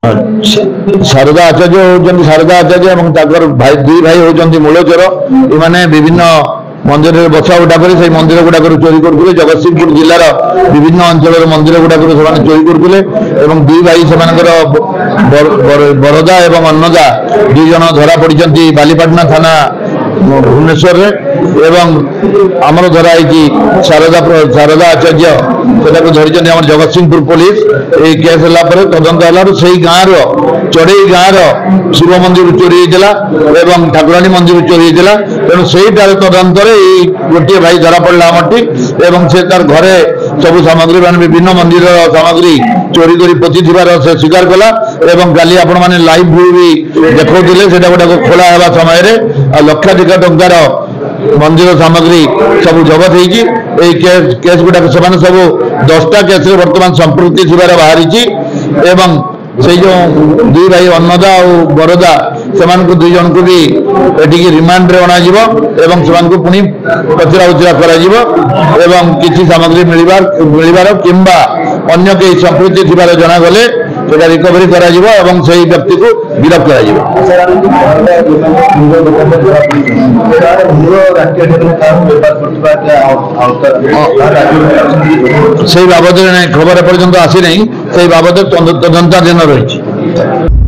शारदा आचार्य होती शारदा आचार्य और भाई दुई भाई होती मूलचर एमाने विभिन्न मंदिर बसा उठा कर मंदिर गुड़ाक चोरी करते जगतसिंहपुर जिलार विभिन्न अंचल मंदिर गुड़ाक से चोरी करते दुई भाई से बरदा और अन्नदा दुई जन धरा पड़ी बालीपाटना थाना भुवनेश्वर आमर धरा शारदा आचार्य से धरी जगतसिंहपुर पुलिस ये केस है तदंत है गाँव चढ़ई गाँव शिव मंदिर चोरी होता ठाकुराणी मंदिर चोरी होता तेणु से तदंत गोटे भाई धरा पड़ा आमटी से तार घरे सब सामग्री मान विभिन्न मंदिर सामग्री चोरी कर पोति से स्वीकार कला काली आपण मैंने लाइव व्यू भी देखते से गोटा खोला हवा समय लक्षाधिक टंकार मंदिर सामग्री सब जबत होती केस गुड़ाक सब 10टा केस बर्तमान संपृक्ति थी बाहरी से जो दुई भाई अन्नदा और बरदा से दुई जन को भी ये रिमांड रे अणाजिव पुणी पचरा उचरा कर किसी सामग्री मिलबार किंबा अन्य कई संपृक्ति थी जनागले से रिकवरी कर व्यक्ति को गिरफ्त कर बाबद खबर एपर्यंत आसी नहीं से बाबद तदंताधीन रही।